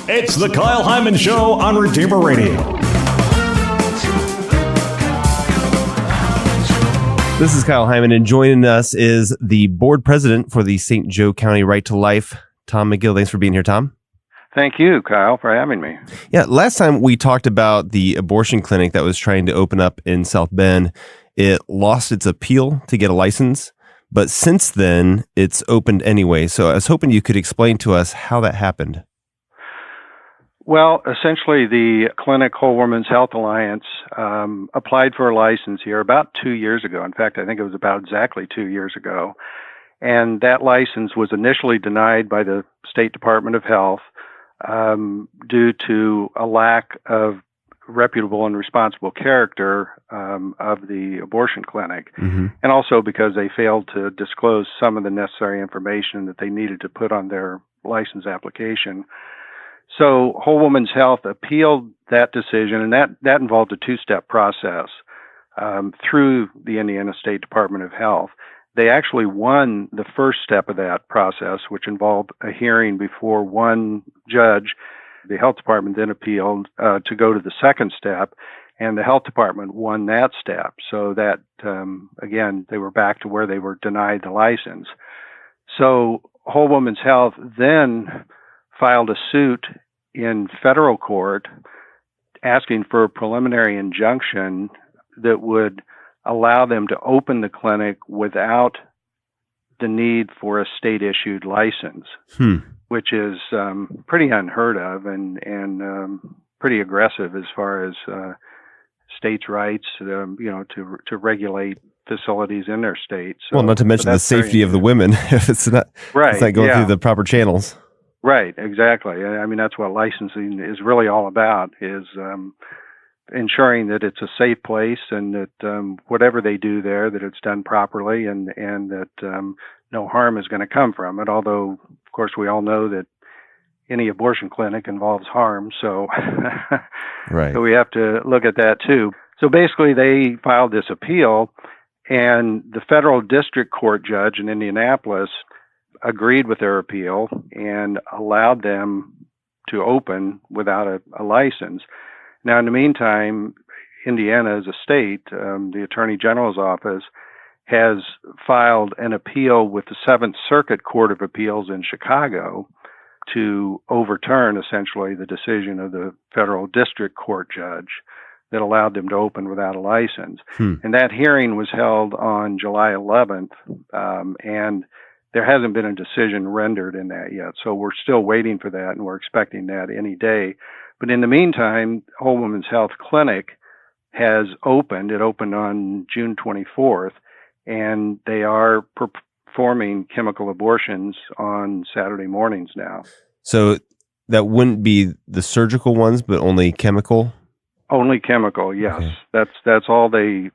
It's the Kyle Hyman Show on Redeemer Radio. This is Kyle Hyman, and joining us is the board president for the St. Joe County Right to Life, Tom McGill. Thanks for being here, Tom. Thank you, Kyle, for having me. Yeah, last time we talked about the abortion clinic that was trying to open up in South Bend. It lost its appeal to get a license, but since then, it's opened anyway. So I was hoping you could explain to us how that happened. Well, essentially, the clinic Whole Woman's Health Alliance applied for a license here about 2 years ago. In fact, I think it was about exactly 2 years ago. And that license was initially denied by the State Department of Health due to a lack of reputable and responsible character of the abortion clinic, and also because they failed to disclose some of the necessary information that they needed to put on their license application. So Whole Woman's Health appealed that decision, and that involved a two-step process through the Indiana State Department of Health. They actually won the first step of that process, which involved a hearing before one judge. The health department then appealed to go to the second step, and the health department won that step. So that, again, they were back to where they were denied the license. So Whole Woman's Health then filed a suit in federal court asking for a preliminary injunction that would allow them to open the clinic without the need for a state-issued license, which is pretty unheard of and pretty aggressive as far as states' rights, to regulate facilities in their state. So, well, not to mention the safety of the women if it's not going through the proper channels. Right, exactly. I mean, that's what licensing is really all about, is ensuring that it's a safe place and that whatever they do there, that it's done properly and that no harm is going to come from it. Although, of course, we all know that any abortion clinic involves harm. So, right. So we have to look at that too. So basically they filed this appeal, and the federal district court judge in Indianapolis agreed with their appeal and allowed them to open without a license. Now, in the meantime, Indiana as a state, the Attorney General's office has filed an appeal with the Seventh Circuit Court of Appeals in Chicago to overturn essentially the decision of the federal district court judge that allowed them to open without a license. And that hearing was held on July 11th, and there hasn't been a decision rendered in that yet. So we're still waiting for that, and we're expecting that any day. But in the meantime, Whole Woman's Health Clinic has opened. It opened on June 24th, and they are performing chemical abortions on Saturday mornings now. So that wouldn't be the surgical ones, but only chemical? Only chemical, yes. Okay. That's all they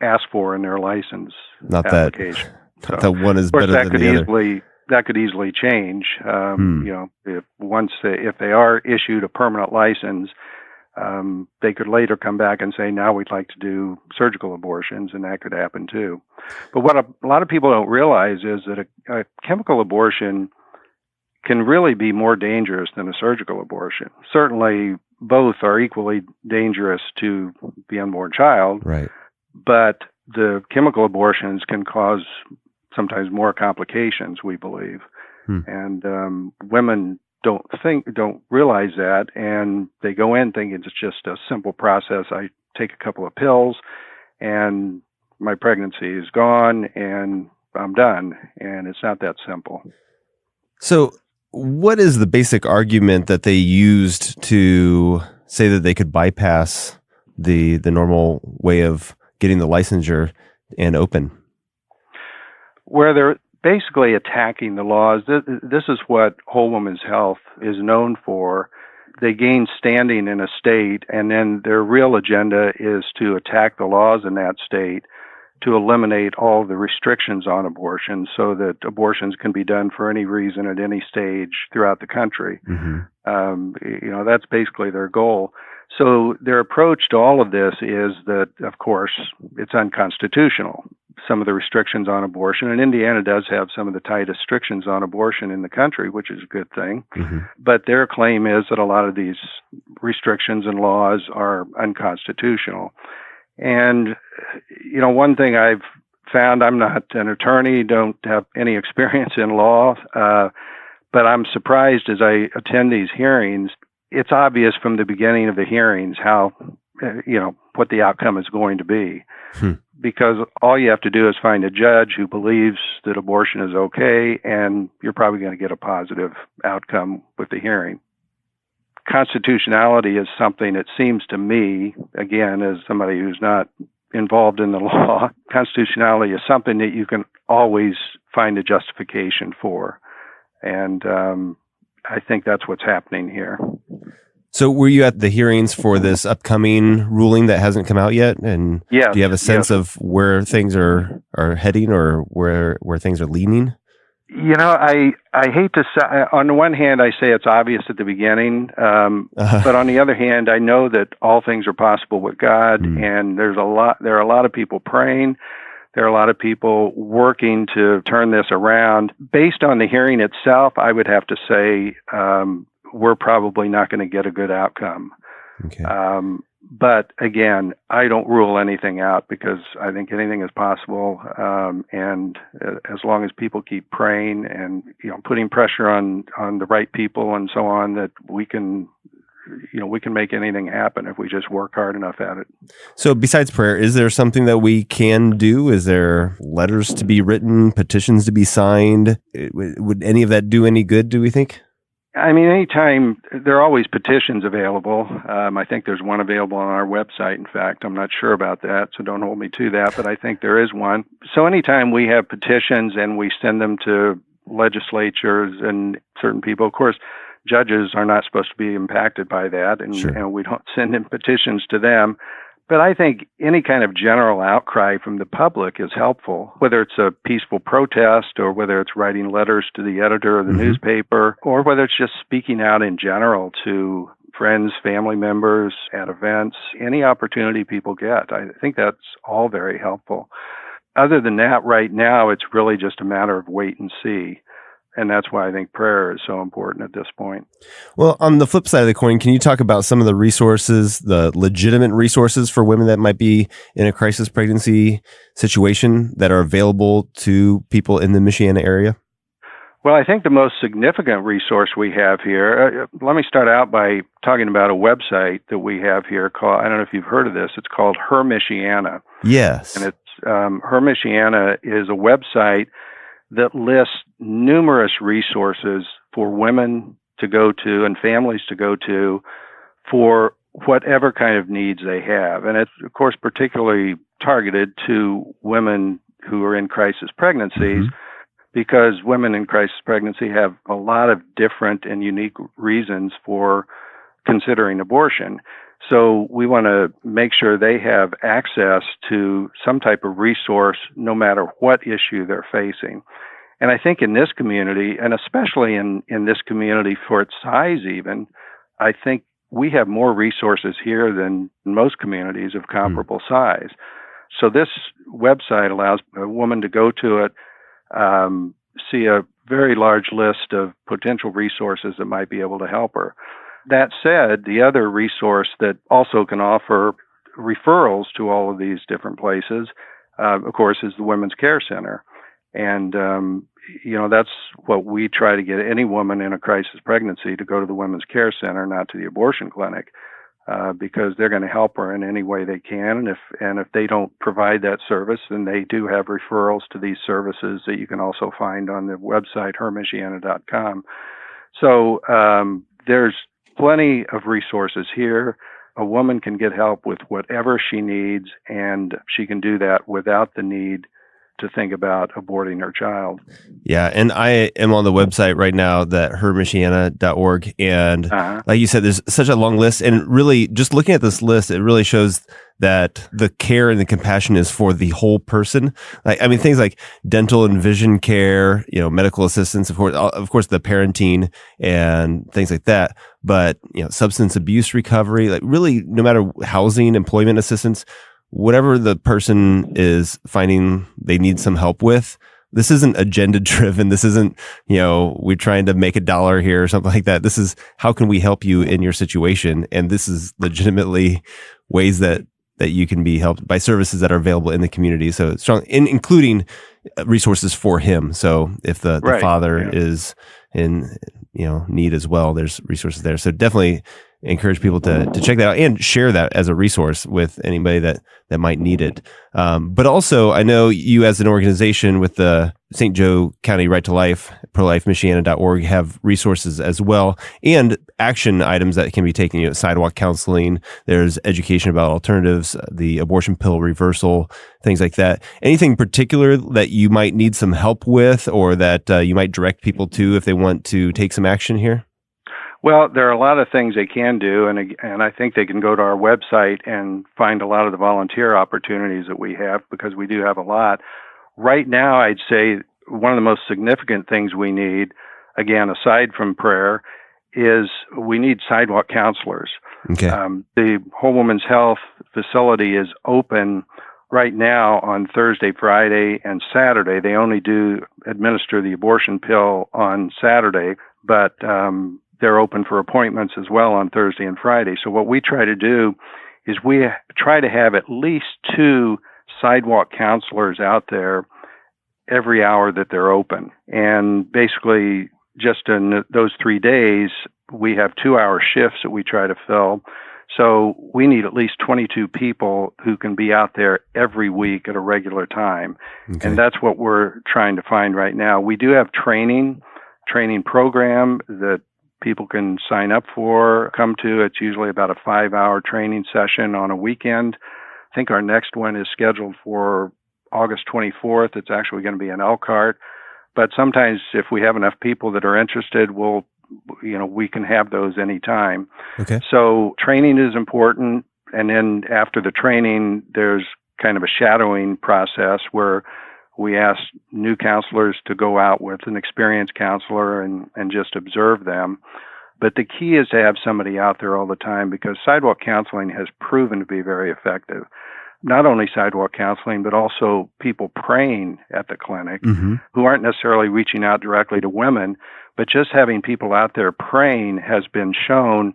ask for in their license application. That one is better than the other. That could easily change. If they are issued a permanent license, they could later come back and say, now we'd like to do surgical abortions, and that could happen too. But what a lot of people don't realize is that a chemical abortion can really be more dangerous than a surgical abortion. Certainly, both are equally dangerous to the unborn child. Right. But the chemical abortions can cause sometimes more complications, we believe. And women don't realize that, and they go in thinking it's just a simple process. I take a couple of pills, and my pregnancy is gone, and I'm done. And it's not that simple. So what is the basic argument that they used to say that they could bypass the normal way of getting the licensure and open? Where they're basically attacking the laws. This is what Whole Woman's Health is known for. They gain standing in a state, and then their real agenda is to attack the laws in that state to eliminate all the restrictions on abortion so that abortions can be done for any reason at any stage throughout the country. That's basically their goal. So their approach to all of this is that, of course, it's unconstitutional. some of the restrictions on abortion. And Indiana does have some of the tightest restrictions on abortion in the country, which is a good thing. Mm-hmm. But their claim is that a lot of these restrictions and laws are unconstitutional. And, one thing I've found, I'm not an attorney, don't have any experience in law, but I'm surprised as I attend these hearings. It's obvious from the beginning of the hearings how, what the outcome is going to be. Because all you have to do is find a judge who believes that abortion is okay, and you're probably going to get a positive outcome with the hearing. Constitutionality is something that seems to me, again, as somebody who's not involved in the law, constitutionality is something that you can always find a justification for. And I think that's what's happening here. So were you at the hearings for this upcoming ruling that hasn't come out yet? And yes, do you have a sense of where things are heading or where things are leaning? I hate to say, on the one hand, I say it's obvious at the beginning, but on the other hand, I know that all things are possible with God, and there are a lot of people praying. There are a lot of people working to turn this around. Based on the hearing itself, I would have to say we're probably not going to get a good outcome. Okay. But again, I don't rule anything out because I think anything is possible. And as long as people keep praying and, putting pressure on the right people and so on, that we can make anything happen if we just work hard enough at it. So besides prayer, is there something that we can do? Is there letters to be written, petitions to be signed? Would any of that do any good, do we think? I mean, anytime, there are always petitions available. I think there's one available on our website. In fact, I'm not sure about that, so don't hold me to that, but I think there is one. So anytime we have petitions and we send them to legislatures and certain people, of course, judges are not supposed to be impacted by that, and, Sure. and we don't send in petitions to them. But I think any kind of general outcry from the public is helpful, whether it's a peaceful protest or whether it's writing letters to the editor of the newspaper, or whether it's just speaking out in general to friends, family members at events, any opportunity people get. I think that's all very helpful. Other than that, right now, it's really just a matter of wait and see. And that's why I think prayer is so important at this point. Well, on the flip side of the coin, can you talk about some of the resources, the legitimate resources for women that might be in a crisis pregnancy situation that are available to people in the Michiana area? Well, I think the most significant resource we have here, let me start out by talking about a website that we have here called, I don't know if you've heard of this, it's called Her Michiana. Yes. And it's Her Michiana is a website that lists numerous resources for women to go to and families to go to for whatever kind of needs they have. And it's, of course, particularly targeted to women who are in crisis pregnancies, because women in crisis pregnancy have a lot of different and unique reasons for considering abortion. So we want to make sure they have access to some type of resource no matter what issue they're facing. And I think in this community, and especially in this community for its size even, I think we have more resources here than most communities of comparable size. So this website allows a woman to go to it, see a very large list of potential resources that might be able to help her. That said, the other resource that also can offer referrals to all of these different places, of course, is the Women's Care Center. And, that's what we try to get any woman in a crisis pregnancy to go to the Women's Care Center, not to the abortion clinic, because they're going to help her in any way they can. And if they don't provide that service, then they do have referrals to these services that you can also find on the website, hermichiana.com. So there's plenty of resources here. A woman can get help with whatever she needs, and she can do that without the need to think about aborting her child. Yeah, and I am on the website right now, that hermichiana.org, and like you said, there's such a long list, and really, just looking at this list, it really shows that the care and the compassion is for the whole person. Things like dental and vision care, medical assistance, of course, the parenting and things like that, but substance abuse recovery, like really, no matter housing, employment assistance, whatever the person is finding they need some help with, this isn't agenda driven. This isn't, we're trying to make $1 here or something like that. This is how can we help you in your situation? And this is legitimately ways that you can be helped by services that are available in the community. So strong, including resources for him. So if the father is in, need as well, there's resources there. So definitely encourage people to check that out and share that as a resource with anybody that might need it. But also, I know you as an organization with the St. Joe County Right to Life, prolifemichiana.org, have resources as well and action items that can be taken, sidewalk counseling, there's education about alternatives, the abortion pill reversal, things like that. Anything particular that you might need some help with or that you might direct people to if they want to take some action here? Well, there are a lot of things they can do, and I think they can go to our website and find a lot of the volunteer opportunities that we have, because we do have a lot. Right now, I'd say one of the most significant things we need, again, aside from prayer, is we need sidewalk counselors. Okay. The Whole Woman's Health facility is open right now on Thursday, Friday, and Saturday. They only do administer the abortion pill on Saturday, but they're open for appointments as well on Thursday and Friday. So what we try to do is we try to have at least 2 sidewalk counselors out there every hour that they're open. And basically, just in those 3 days, we have 2-hour shifts that we try to fill. So we need at least 22 people who can be out there every week at a regular time. Okay. And that's what we're trying to find right now. We do have training program that people can sign up for, come to. It's usually about a 5-hour training session on a weekend. I think our next one is scheduled for August 24th. It's actually going to be in Elkhart. But sometimes if we have enough people that are interested, we can have those anytime. Okay. So training is important. And then after the training, there's kind of a shadowing process where we ask new counselors to go out with an experienced counselor and just observe them. But the key is to have somebody out there all the time, because sidewalk counseling has proven to be very effective. Not only sidewalk counseling, but also people praying at the clinic who aren't necessarily reaching out directly to women, but just having people out there praying has been shown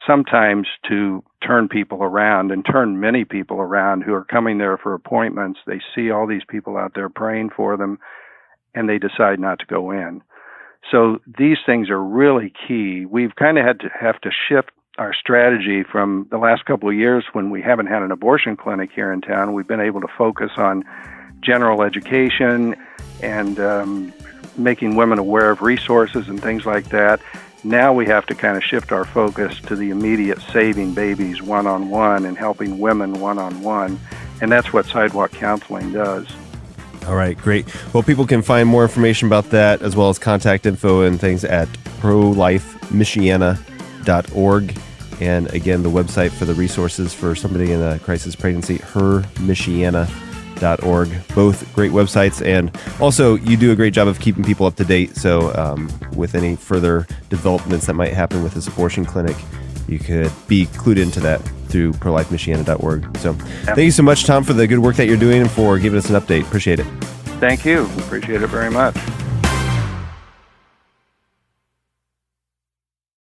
sometimes to turn people around, and turn many people around who are coming there for appointments. They see all these people out there praying for them, and they decide not to go in. So these things are really key. We've kind of have to shift our strategy from the last couple of years when we haven't had an abortion clinic here in town. We've been able to focus on general education and making women aware of resources and things like that. Now we have to kind of shift our focus to the immediate saving babies one-on-one and helping women one-on-one. And that's what sidewalk counseling does. All right, great. Well, people can find more information about that as well as contact info and things at prolifemichiana.org. And again, the website for the resources for somebody in a crisis pregnancy, hermichiana.org. Both great websites. And also, you do a great job of keeping people up to date. So with any further developments that might happen with this abortion clinic, you could be clued into that through prolifemichiana.org. So thank you so much, Tom, for the good work that you're doing and for giving us an update. Appreciate it. Thank you. Appreciate it very much.